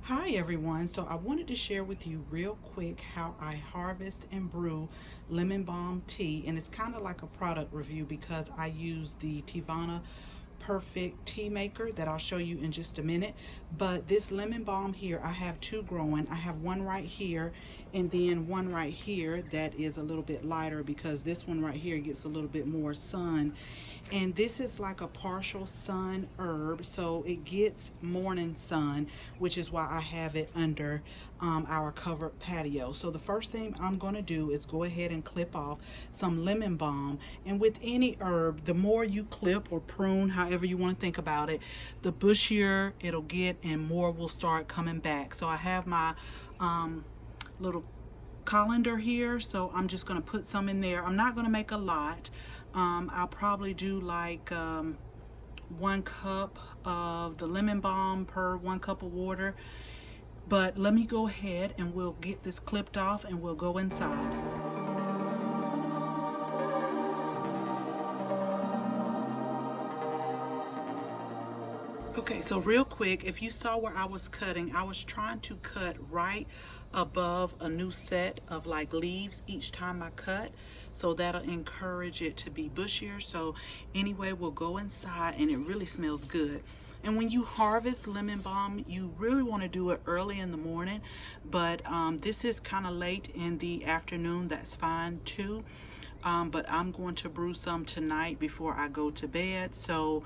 Hi everyone, so I wanted to share with you real quick how I harvest and brew lemon balm tea, and it's kind of like a product review because I use the Teavana Perfect Tea Maker that I'll show you in just a minute. But this lemon balm here, I have two growing. I have one right here and then one right here that is a little bit lighter because this one right here gets a little bit more sun. And this is like a partial sun herb, so it gets morning sun, which is why I have it under our covered patio. So the first thing I'm going to do is go ahead and clip off some lemon balm. And with any herb, the more you clip or prune, however you want to think about it, the bushier it'll get and more will start coming back. So I have my little colander here, so I'm just going to put some in there. I'm not going to make a lot. I'll probably do like 1 cup of the lemon balm per 1 cup of water. But let me go ahead and we'll get this clipped off and we'll go inside. Okay, so real quick, if you saw where I was cutting, I was trying to cut right above a new set of like leaves each time I cut. So that'll encourage it to be bushier. So anyway, we'll go inside and it really smells good. And when you harvest lemon balm, you really want to do it early in the morning. But this is kind of late in the afternoon. That's fine too. But I'm going to brew some tonight before I go to bed. So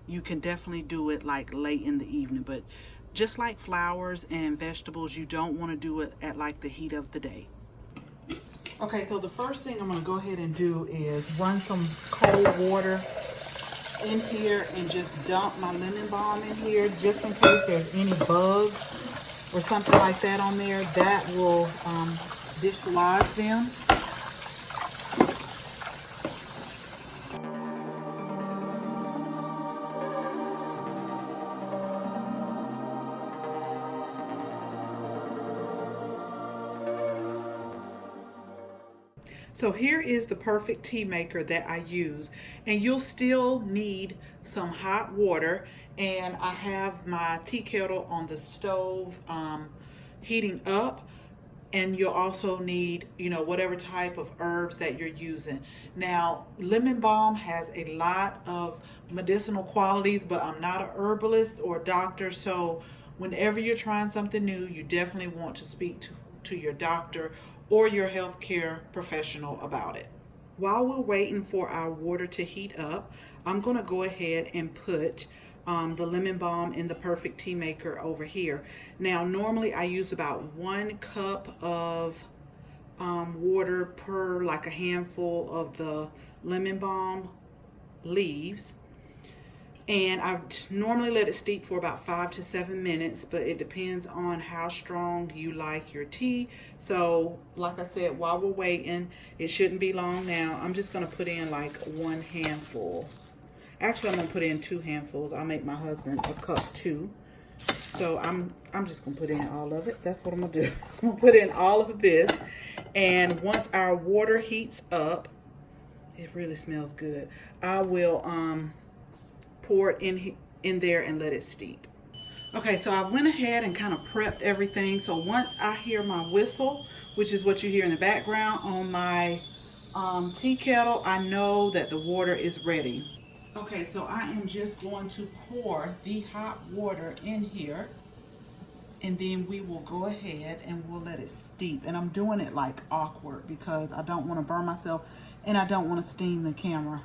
you can definitely do it like late in the evening. But just like flowers and vegetables, you don't want to do it at like the heat of the day. Okay, so the first thing I'm going to go ahead and do is run some cold water in here and just dump my lemon balm in here just in case there's any bugs or something like that on there. That will dislodge them. So here is the Perfect Tea Maker that I use, and you'll still need some hot water, and I have my tea kettle on the stove heating up, and you'll also need, whatever type of herbs that you're using. Now, lemon balm has a lot of medicinal qualities, but I'm not a herbalist or a doctor, so whenever you're trying something new, you definitely want to speak to your doctor or your healthcare professional about it. While we're waiting for our water to heat up, I'm going to go ahead and put the lemon balm in the Perfect Tea Maker over here. Now, normally I use about 1 cup of water per like a handful of the lemon balm leaves. And I normally let it steep for about 5 to 7 minutes, but it depends on how strong you like your tea. So like I said, while we're waiting, it shouldn't be long now. I'm just gonna put in like 1 handful. Actually, I'm gonna put in 2 handfuls. I'll make my husband a cup too. So I'm just gonna put in all of it. That's what I'm gonna do. I'm gonna put in all of this. And once our water heats up, it really smells good. I will pour it in there and let it steep. Okay, so I went ahead and kind of prepped everything. So once I hear my whistle, which is what you hear in the background on my tea kettle, I know that the water is ready. Okay, so I am just going to pour the hot water in here, and then we will go ahead and we'll let it steep. And I'm doing it like awkward because I don't want to burn myself and I don't want to steam the camera.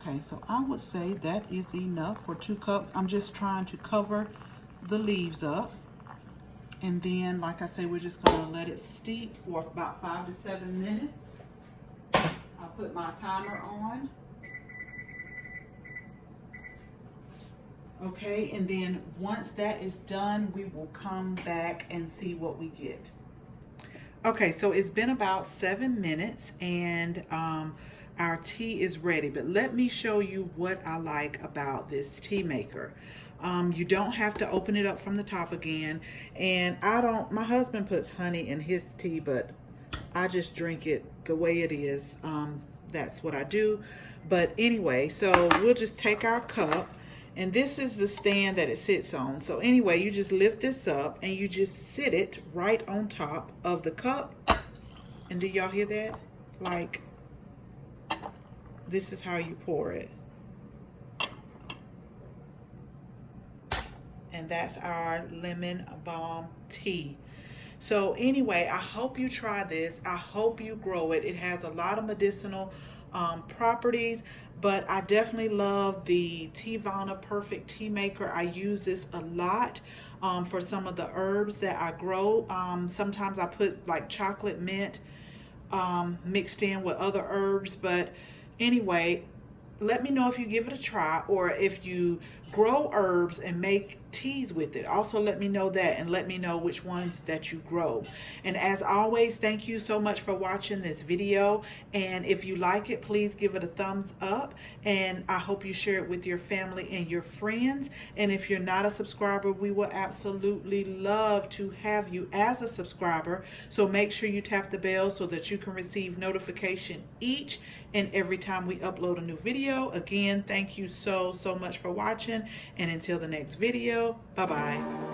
Okay, so I would say that is enough for 2 cups. I'm just trying to cover the leaves up. And then, like I said, we're just gonna let it steep for about 5 to 7 minutes. I'll put my timer on. Okay, and then once that is done, we will come back and see what we get. Okay, so it's been about 7 minutes and our tea is ready, but let me show you what I like about this tea maker. You don't have to open it up from the top again, and my husband puts honey in his tea, but I just drink it the way it is. that's what I do. But anyway, so we'll just take our cup, and this is the stand that it sits on. So anyway, you just lift this up and you just sit it right on top of the cup. And do y'all hear that? Like, this is how you pour it. And that's our lemon balm tea. So anyway, I hope you try this. I hope you grow it. It has a lot of medicinal properties, but I definitely love the Teavana Perfect Tea Maker. I use this a lot for some of the herbs that I grow. Sometimes I put like chocolate mint mixed in with other herbs, but anyway, let me know if you give it a try, or if you grow herbs and make teas with it. Also let me know that, and let me know which ones that you grow. And as always, thank you so much for watching this video, and if you like it, please give it a thumbs up, and I hope you share it with your family and your friends. And if you're not a subscriber, we will absolutely love to have you as a subscriber, so make sure you tap the bell so that you can receive notification each and every time we upload a new video. Again, thank you so much for watching, and until the next video, bye bye.